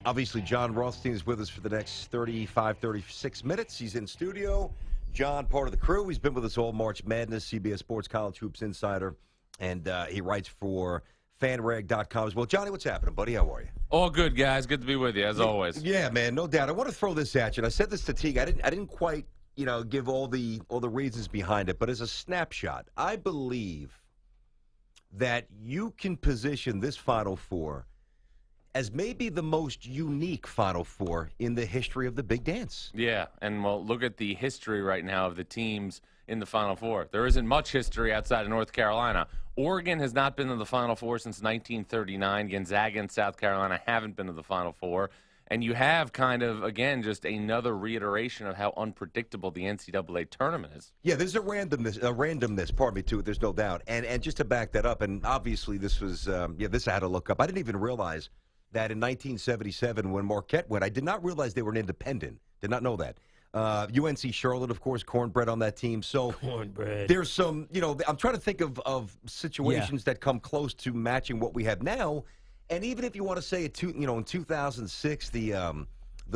Obviously, John Rothstein is with us for the next 35, 36 minutes. He's in studio. John, part of the crew. He's been with us all March Madness, CBS Sports College Hoops Insider, and he writes for fanrag.com as well. Johnny, what's happening, buddy? How are you? All good, guys. Good to be with you, as always. Yeah, man, no doubt. I want to throw this at you, and I said this to Teague. I didn't quite, give all the reasons behind it, but as a snapshot, I believe that you can position this Final Four as maybe the most unique Final Four in the history of the Big Dance. Yeah, and well, look at the history right now of the teams in the Final Four. There isn't much history outside of North Carolina. Oregon has not been to the Final Four since 1939. Gonzaga and South Carolina haven't been to the Final Four. And you have kind of, again, just another reiteration of how unpredictable the NCAA tournament is. Yeah, there's a randomness, pardon me, to it, there's no doubt. And just to back that up, and obviously this was, this I had to look up. I didn't even realize that in 1977 when Marquette went, I did not realize they were an independent. Did not know that. UNC Charlotte, of course, cornbread on that team. So cornbread. There's some, I'm trying to think of situations that come close to matching what we have now. And even if you want to say in 2006, the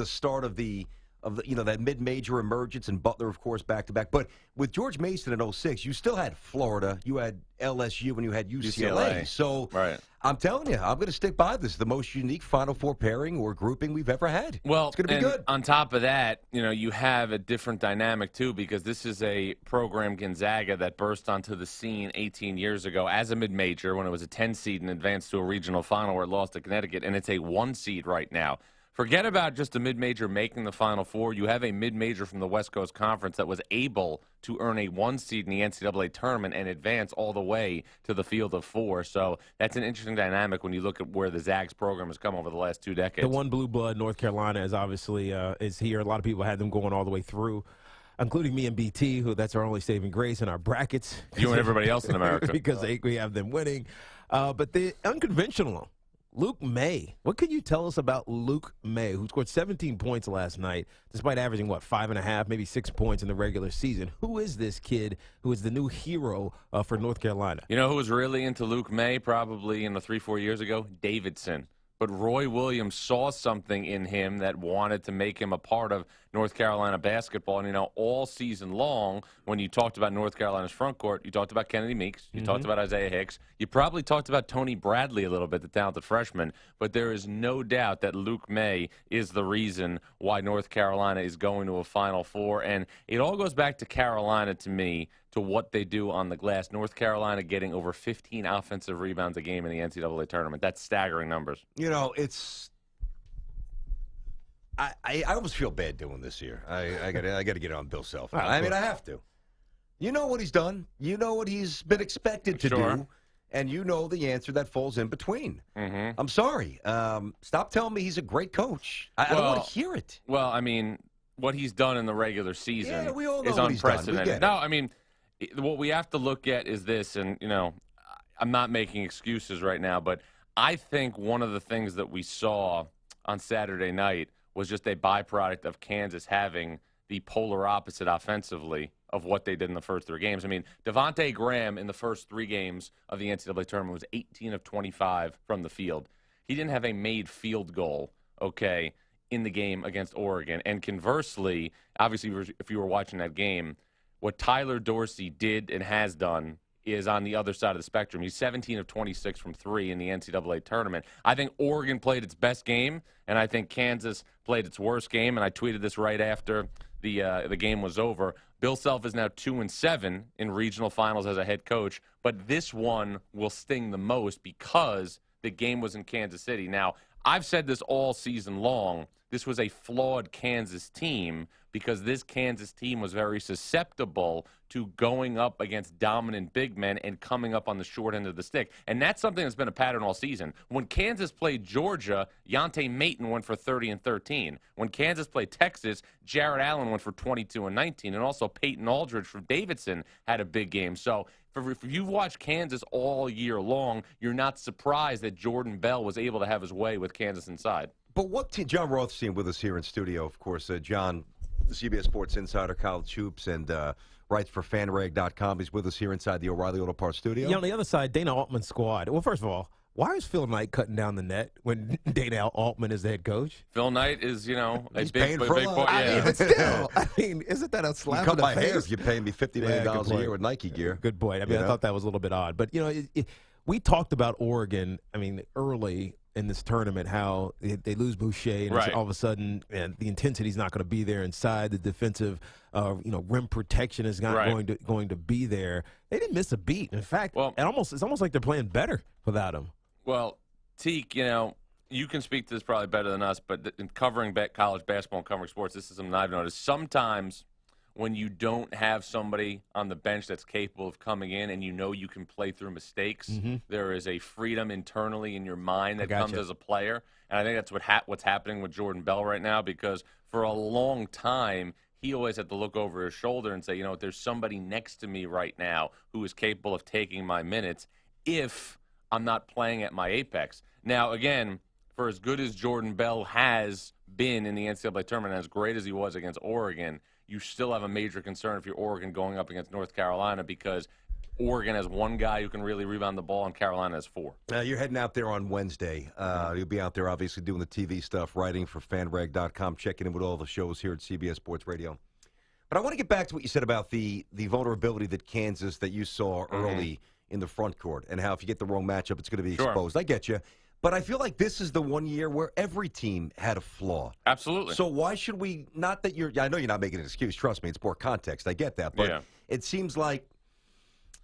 start of that mid-major emergence, and Butler, of course, back-to-back. But with George Mason in 06, you still had Florida, you had LSU, and you had UCLA. So right. I'm telling you, I'm going to stick by this. The most unique Final Four pairing or grouping we've ever had. Well, it's going to be good. On top of that, you have a different dynamic, too, because this is a program, Gonzaga, that burst onto the scene 18 years ago as a mid-major when it was a 10 seed and advanced to a regional final where it lost to Connecticut, and it's a 1 seed right now. Forget about just a mid-major making the Final Four. You have a mid-major from the West Coast Conference that was able to earn a 1 seed in the NCAA tournament and advance all the way to the field of 4. So that's an interesting dynamic when you look at where the Zags program has come over the last 2 decades. The one blue blood, North Carolina, is obviously is here. A lot of people had them going all the way through, including me and BT, who that's our only saving grace in our brackets. You and everybody else in America. because we have them winning. But the unconventional Luke May. What can you tell us about Luke May, who scored 17 points last night, despite averaging, 5.5, maybe 6 points in the regular season? Who is this kid who is the new hero for North Carolina? You know who was really into Luke May probably 3-4 years ago? Davidson. But Roy Williams saw something in him that wanted to make him a part of North Carolina basketball. And, all season long, when you talked about North Carolina's front court, you talked about Kennedy Meeks, you talked about Isaiah Hicks, you probably talked about Tony Bradley a little bit, the talented freshman. But there is no doubt that Luke May is the reason why North Carolina is going to a Final Four. And it all goes back to Carolina, to me, to what they do on the glass. North Carolina getting over 15 offensive rebounds a game in the NCAA tournament. That's staggering numbers. It's I almost feel bad doing this here. I got to get on Bill Self. I have to. You know what he's done. You know what he's been expected to do. And you know the answer that falls in between. I'm sorry. Stop telling me he's a great coach. I don't want to hear it. Well, what he's done in the regular season we all know is what he's unprecedented. No, what we have to look at is this, and, I'm not making excuses right now, but I think one of the things that we saw on Saturday night was just a byproduct of Kansas having the polar opposite offensively of what they did in the first 3 games. Devontae Graham in the first 3 games of the NCAA tournament was 18 of 25 from the field. He didn't have a made field goal, in the game against Oregon. And conversely, obviously, if you were watching that game, what Tyler Dorsey did and has done is on the other side of the spectrum. He's 17 of 26 from 3 in the NCAA tournament. I think Oregon played its best game, and I think Kansas played its worst game, and I tweeted this right after the game was over. Bill Self is now 2-7 in regional finals as a head coach, but this one will sting the most because the game was in Kansas City. Now, I've said this all season long. This was a flawed Kansas team because this Kansas team was very susceptible to going up against dominant big men and coming up on the short end of the stick. And that's something that's been a pattern all season. When Kansas played Georgia, Yonte Mayton went for 30 and 13. When Kansas played Texas, Jarrett Allen went for 22 and 19. And also Peyton Aldridge from Davidson had a big game. So if you've watched Kansas all year long, you're not surprised that Jordan Bell was able to have his way with Kansas inside. But what team? John Rothstein with us here in studio, of course. John, the CBS Sports Insider, College Hoops, and writes for fanrag.com. He's with us here inside the O'Reilly Auto Parts studio. On the other side, Dana Altman's squad. Well, first of all, Why is Phil Knight cutting down the net when Dana Altman is the head coach? Phil Knight is, a He's big paying for a lot. yeah. But still, isn't that a slap You in cut the my face? hair if you're paying me $50 million good a point. year with Nike gear. Good point. I mean, I thought that was a little bit odd. But, we talked about Oregon, early in this tournament, how they lose Boucher, and Right. all of a sudden the intensity is not going to be there inside. The defensive, rim protection is not Right. going to be there. They didn't miss a beat. In fact, it's almost like they're playing better without him. Well, Teak, you can speak to this probably better than us, but in covering college basketball and covering sports, this is something I've noticed. Sometimes when you don't have somebody on the bench that's capable of coming in and you can play through mistakes, there is a freedom internally in your mind that comes as a player. And I think that's what's happening with Jordan Bell right now, because for a long time, he always had to look over his shoulder and say, there's somebody next to me right now who is capable of taking my minutes if I'm not playing at my apex. Now, again, for as good as Jordan Bell has been in the NCAA tournament, as great as he was against Oregon, you still have a major concern if you're Oregon going up against North Carolina, because Oregon has one guy who can really rebound the ball and Carolina has four. You're heading out there on Wednesday. You'll be out there obviously doing the TV stuff, writing for fanrag.com, checking in with all the shows here at CBS Sports Radio. But I want to get back to what you said about the vulnerability that Kansas that you saw early in the front court, and how if you get the wrong matchup, it's going to be exposed. I get you. But I feel like this is the one year where every team had a flaw. Absolutely. So why should we not that you're – I know you're not making an excuse. Trust me, it's more context. I get that. But it seems like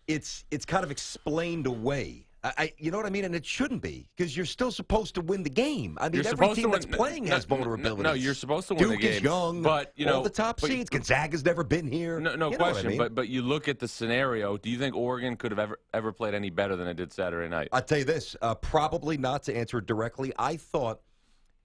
it's kind of explained away. You know what I mean? And it shouldn't be, because you're still supposed to win the game. I mean, every team that's playing has vulnerabilities. No, you're supposed to win the game. Duke is young, but all the top seeds. Gonzaga's never been here. No you question. Know what I mean? But you look at the scenario. Do you think Oregon could have ever played any better than it did Saturday night? I'll tell you this. Probably not, to answer it directly. I thought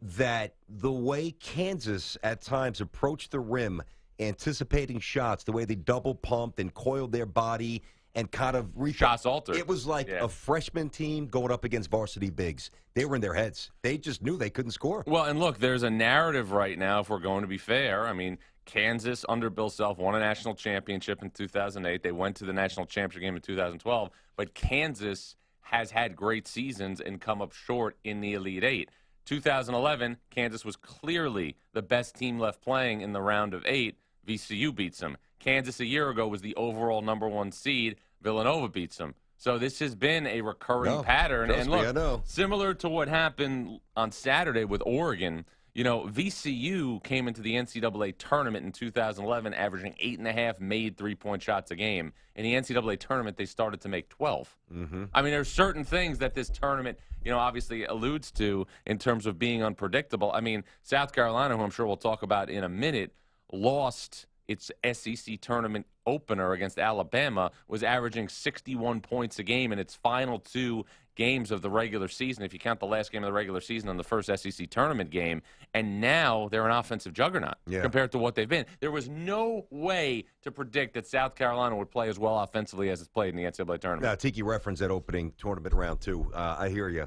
that the way Kansas at times approached the rim, anticipating shots, the way they double pumped and coiled their body and kind of shots altered. It was like a freshman team going up against varsity bigs. They were in their heads. They just knew they couldn't score. Well, and look, there's a narrative right now, if we're going to be fair. I mean, Kansas, under Bill Self, won a national championship in 2008. They went to the national championship game in 2012. But Kansas has had great seasons and come up short in the Elite Eight. 2011, Kansas was clearly the best team left playing in the round of 8. VCU beats them. Kansas a year ago was the overall #1 seed. Villanova beats them. So this has been a recurring pattern. And look, similar to what happened on Saturday with Oregon, VCU came into the NCAA tournament in 2011 averaging 8.5 made three-point shots a game. In the NCAA tournament, they started to make 12. I mean, there's certain things that this tournament, obviously alludes to in terms of being unpredictable. I mean, South Carolina, who I'm sure we'll talk about in a minute, lost its SEC tournament opener against Alabama, was averaging 61 points a game in its final 2 games of the regular season, if you count the last game of the regular season and the first SEC tournament game. And now they're an offensive juggernaut compared to what they've been. There was no way to predict that South Carolina would play as well offensively as it's played in the NCAA tournament. Now, Tiki referenced that opening tournament round 2. I hear you.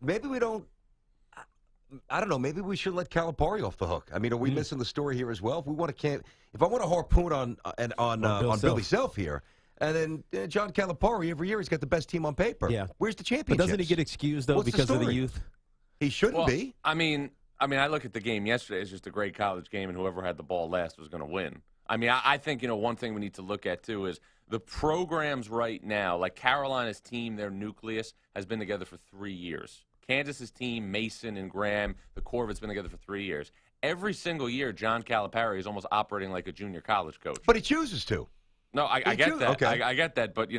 Maybe we don't. I don't know. Maybe we should let Calipari off the hook. I mean, are we missing the story here as well? If I want to harpoon on Billy Self here, and then John Calipari, every year he's got the best team on paper. Yeah. Where's the championship? But doesn't he get excused though because of the youth? He shouldn't be. I mean, I look at the game yesterday as just a great college game, and whoever had the ball last was going to win. I mean, I think one thing we need to look at too is the programs right now. Like Carolina's team, their nucleus has been together for 3 years. Kansas's team, Mason and Graham, the core of it's been together for 3 years. Every single year, John Calipari is almost operating like a junior college coach. But he chooses to. No, I get that. Okay. I get that. But,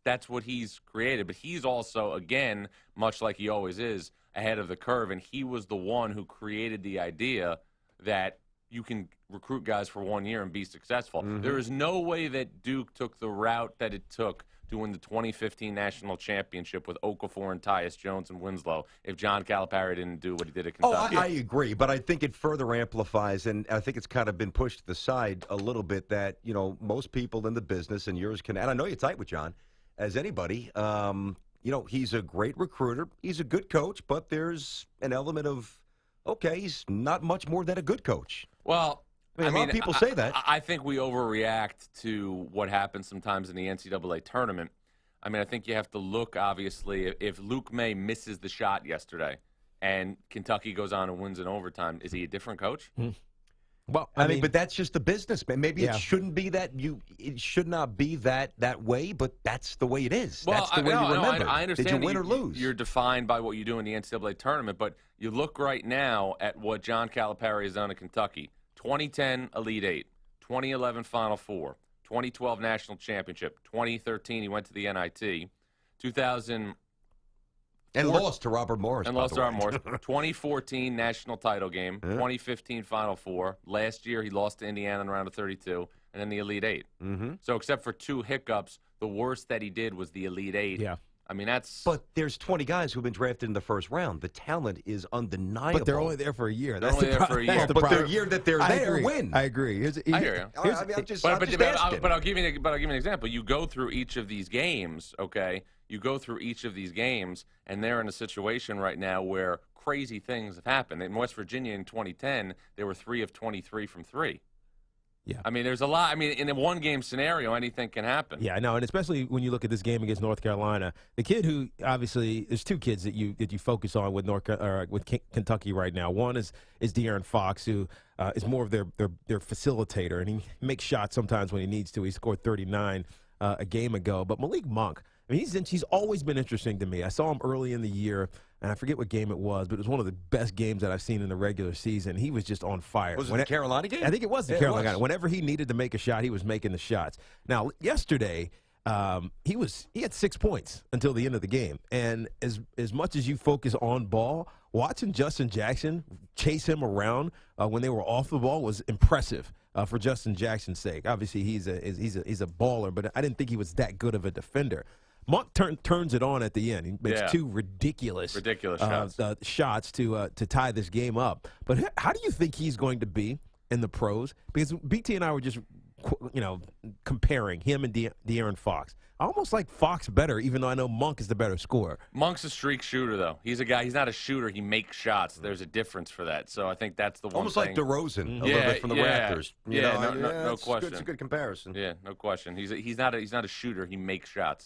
that's what he's created. But he's also, again, much like he always is, ahead of the curve. And he was the one who created the idea that you can recruit guys for 1 year and be successful. There is no way that Duke took the route that it took to win the 2015 national championship with Okafor and Tyus Jones and Winslow if John Calipari didn't do what he did at Kentucky. I agree, but I think it further amplifies, and I think it's kind of been pushed to the side a little bit that, most people in the business, and yours can, and I know you're tight with John, as anybody, he's a great recruiter. He's a good coach, but there's an element of, he's not much more than a good coach. Well, a lot of people say that. I think we overreact to what happens sometimes in the NCAA tournament. I mean, I think you have to look, obviously, if Luke May misses the shot yesterday and Kentucky goes on and wins in overtime, is he a different coach? Well, I mean, but that's just the business, man. Maybe Yeah. it shouldn't be that it should not be that way, but that's the way it is. Well, that's the way you remember. I understand. Did you win or lose? You're defined by what you do in the NCAA tournament, but you look right now at what John Calipari has done in Kentucky. 2010 Elite Eight, 2011 Final Four, 2012 National Championship, 2013 he went to the NIT, 2000 and lost to Robert Morris. and lost to Robert Morris. 2014 national title game, 2015 Final Four. Last year he lost to Indiana in the round of 32, and then the Elite Eight. Mm-hmm. So except for 2 hiccups, the worst that he did was the Elite Eight. Yeah. I mean, that's. But there's 20 guys who've been drafted in the first round. The talent is undeniable. But they're only there for a year. They're That's only the there pro- for a that's year. the But problem. the year that they're I there, agree. win. I agree. I hear you. I mean, I'm just But asking. I'll give you an example. You go through each of these games, okay? You go through each of these games, and they're in a situation right now where crazy things have happened. In West Virginia in 2010, they were 3 of 23 from 3. Yeah. I mean, there's a lot. I mean, in a one-game scenario, anything can happen. Yeah, I know, and especially when you look at this game against North Carolina, the kid who obviously there's 2 kids that you focus on with Kentucky right now. One is De'Aaron Fox, who is more of their facilitator, and he makes shots sometimes when he needs to. He scored 39 a game ago, but Malik Monk, I mean, he's always been interesting to me. I saw him early in the year, and I forget what game it was, but it was one of the best games that I've seen in the regular season. He was just on fire. Was it the Carolina game? I think it was the Carolina game. Whenever he needed to make a shot, he was making the shots. Now, yesterday, he had 6 points until the end of the game. And as much as you focus on ball, watching Justin Jackson chase him around when they were off the ball was impressive for Justin Jackson's sake. Obviously, he's a baller, but I didn't think he was that good of a defender. Monk turns it on at the end. He makes 2 ridiculous shots to tie this game up. But how do you think he's going to be in the pros? Because BT and I were just, comparing him and De'Aaron Fox. I almost like Fox better, even though I know Monk is the better scorer. Monk's a streak shooter, though. He's a guy. He's not a shooter. He makes shots. There's a difference for that. So I think that's the one Almost thing. like DeRozan, a little bit from the Raptors. No question. It's a good comparison. Yeah, no question. He's not a shooter. He makes shots.